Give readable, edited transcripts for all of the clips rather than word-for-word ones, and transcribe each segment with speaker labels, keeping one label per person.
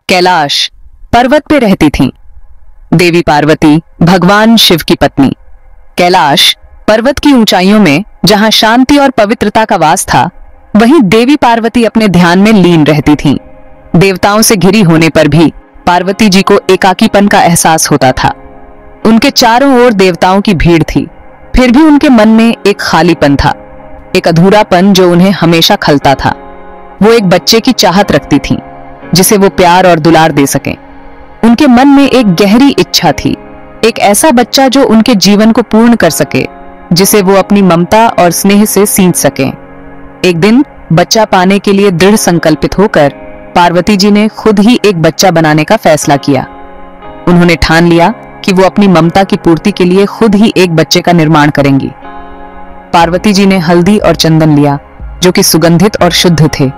Speaker 1: कैलाश पर्वत पे रहती थीं। देवी पार्वती भगवान शिव की पत्नी। कैलाश पर्वत की ऊंचाइयों में जहां शांति और पवित्रता का वास था, वहीं देवी पार्वती अपने ध्यान में लीन रहती थीं। देवताओं से घिरी होने पर भी पार्वती जी को एकाकीपन का एहसास होता था। उनके चारों ओर देवताओं की भीड़ थी, फिर भी उनके मन में एक खालीपन था, एक अधूरापन जो उन्हें हमेशा खलता था। वो एक बच्चे की चाहत रखती थीं, जिसे वो प्यार और दुलार दे सकें। उनके मन में एक गहरी इच्छा थी, एक ऐसा बच्चा जो उनके जीवन को पूर्ण कर सके, जिसे वो अपनी ममता और स्नेह से सींच सकें। एक दिन बच्चा पाने के लिए दृढ़ संकल्पित होकर पार्वती जी ने खुद ही एक बच्चा बनाने का फैसला किया। उन्होंने ठान लिया कि वो अपनी ममता की पूर्ति के लिए खुद ही एक बच्चे का निर्माण करेंगी। पार्वती जी ने हल्दी और चंदन लिया, जो कि सुगंधित और शुद्ध थे।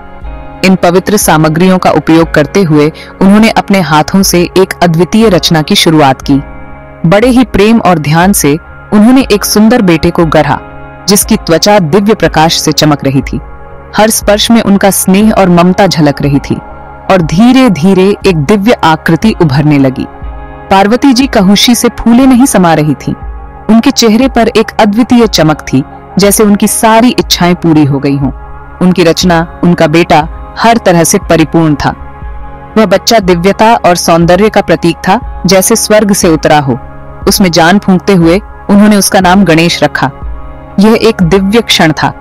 Speaker 1: इन पवित्र सामग्रियों का उपयोग करते हुए उन्होंने अपने हाथों से एक अद्वितीय रचना की शुरुआत की। बड़े ही प्रेम और ध्यान से उन्होंने एक सुंदर बेटे को गढ़ा, जिसकी त्वचा दिव्य प्रकाश से चमक रही थी। हर स्पर्श में उनका स्नेह और ममता झलक रही थी और धीरे धीरे एक दिव्य आकृति उभरने लगी। पार्वती जी कहुशी से फूले नहीं समा रही थीं। उनके चेहरे पर एक अद्वितीय चमक थी, जैसे उनकी सारी इच्छाएं पूरी हो गई हों। उनकी रचना, उनका बेटा हर तरह से परिपूर्ण था। वह बच्चा दिव्यता और सौंदर्य का प्रतीक था, जैसे स्वर्ग से उतरा हो। उसमें जान फूंकते हुए उन्होंने उसका नाम गणेश रखा। यह एक दिव्य क्षण था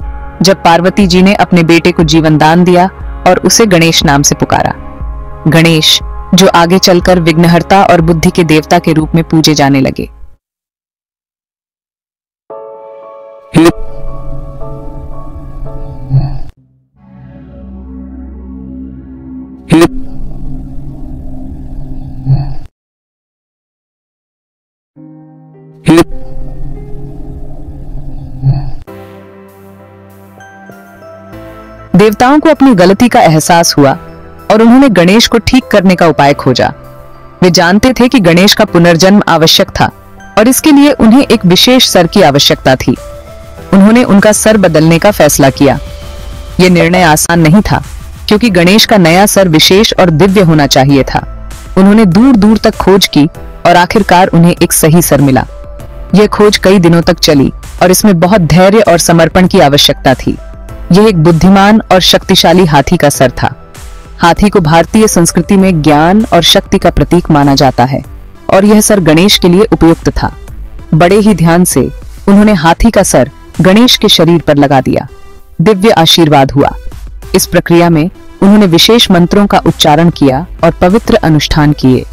Speaker 1: जब पार्वती जी ने अपने बेटे को जीवन दान दिया और उसे गणेश नाम से पुकारा। गणेश, जो आगे चलकर विघ्नहर्ता और बुद्धि के देवता के रूप में पूजे जाने लगे। देवताओं को अपनी गलती का एहसास हुआ और उन्होंने गणेश को ठीक करने का उपाय खोजा। वे जानते थे कि गणेश का पुनर्जन्म आवश्यक था और इसके लिए उन्हें एक विशेष सर की आवश्यकता थी। उन्होंने उनका सर बदलने का फैसला किया। यह निर्णय आसान नहीं था, क्योंकि गणेश का नया सर विशेष और दिव्य होना चाहिए था। उन्होंने दूर दूर तक खोज की और आखिरकार उन्हें एक सही सर मिला। यह खोज कई दिनों तक चली और इसमें बहुत धैर्य और समर्पण की आवश्यकता थी। यह एक बुद्धिमान और शक्तिशाली हाथी का सर था। हाथी को भारतीय संस्कृति में ज्ञान और शक्ति का प्रतीक माना जाता है और यह सर गणेश के लिए उपयुक्त था। बड़े ही ध्यान से उन्होंने हाथी का सर गणेश के शरीर पर लगा दिया। दिव्य आशीर्वाद हुआ। इस प्रक्रिया में उन्होंने विशेष मंत्रों का उच्चारण किया और पवित्र अनुष्ठान किए।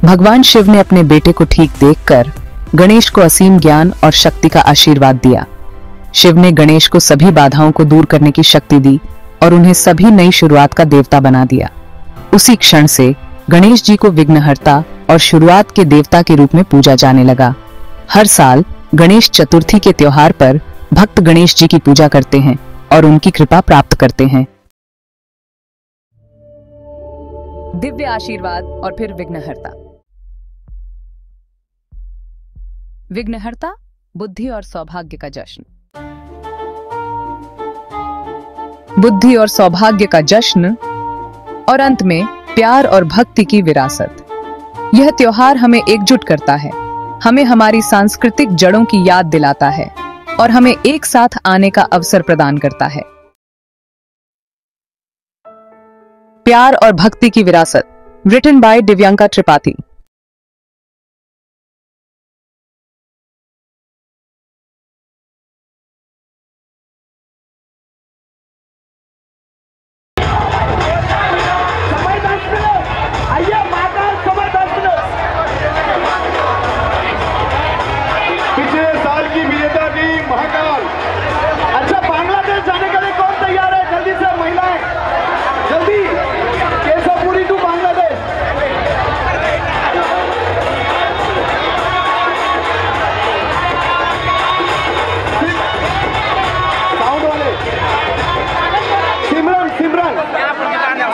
Speaker 1: भगवान शिव ने अपने बेटे को ठीक देखकर गणेश को असीम ज्ञान और शक्ति का आशीर्वाद दिया। शिव ने गणेश को सभी बाधाओं को दूर करने की शक्ति दी और उन्हें सभी नई शुरुआत का देवता बना दिया। उसी क्षण से गणेश जी को विघ्नहर्ता और शुरुआत के देवता के रूप में पूजा जाने लगा। हर साल गणेश चतुर्थी के त्योहार पर भक्त गणेश जी की पूजा करते हैं और उनकी कृपा प्राप्त करते हैं। दिव्य आशीर्वाद और फिर विघ्नहर्ता। विघ्नहर्ता, बुद्धि और सौभाग्य का जश्न। बुद्धि और सौभाग्य का जश्न और अंत में प्यार और भक्ति की विरासत। यह त्योहार हमें एकजुट करता है, हमें हमारी सांस्कृतिक जड़ों की याद दिलाता है और हमें एक साथ आने का अवसर प्रदान करता है। प्यार और भक्ति की विरासत, रिटन बाय दिव्यांका त्रिपाठी।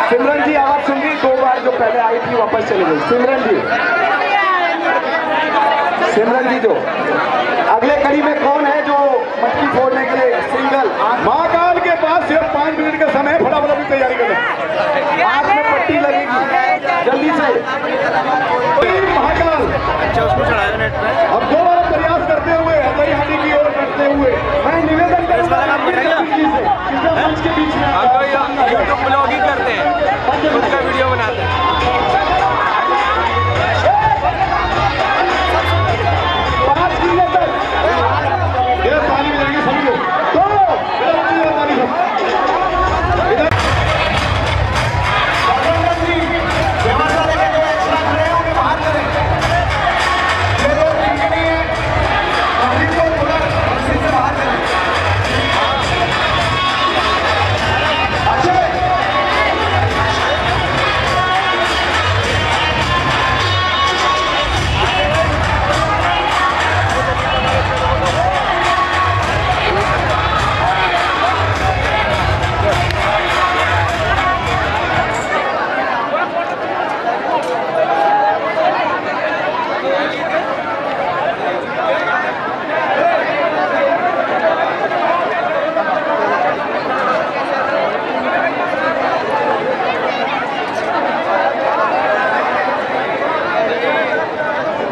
Speaker 2: सिमरन जी आवाज सुन रही, 2 बार जो पहले आई थी वापस चली गई। सिमरन जी जो अगले कड़ी में कौन है जो मटकी फोड़ने के लिए सिंगल? महाकाल के पास सिर्फ 5 मिनट का समय है, फटाफट अपनी तैयारी करें। हाथ में पट्टी लगेगी। महाकाल अब दोबारा प्रयास करते हुए हथौड़ी हांडी की ओर बढ़ते हुए मैं निवेदन करूंगा मंच के बीच में
Speaker 3: यूट्यूब ब्लॉगिंग करते हैं, खुद का वीडियो बनाते हैं।
Speaker 2: पानी मिलाएंगे सभी लोग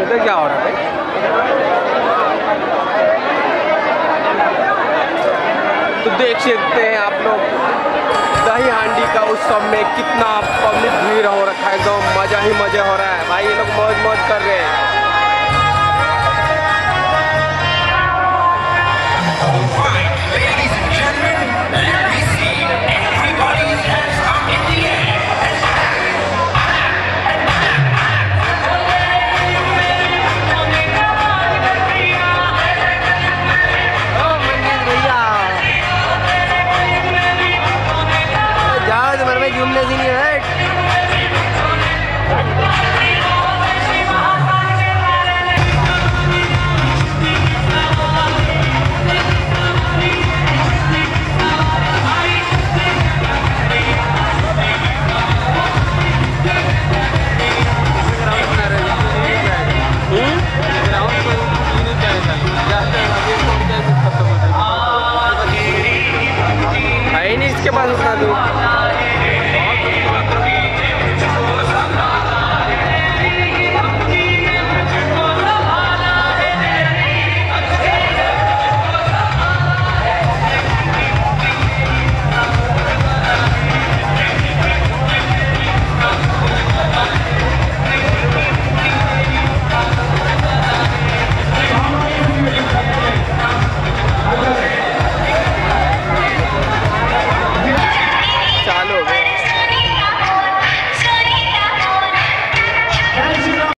Speaker 2: तो
Speaker 3: क्या हो रहा है? तो देख सकते हैं आप लोग दही हांडी का उत्सव में कितना पब्लिक भीड़ हो रखा है, एकदम मजा ही मजा हो रहा है भाई। ये लोग मौज मौज कर रहे हैं।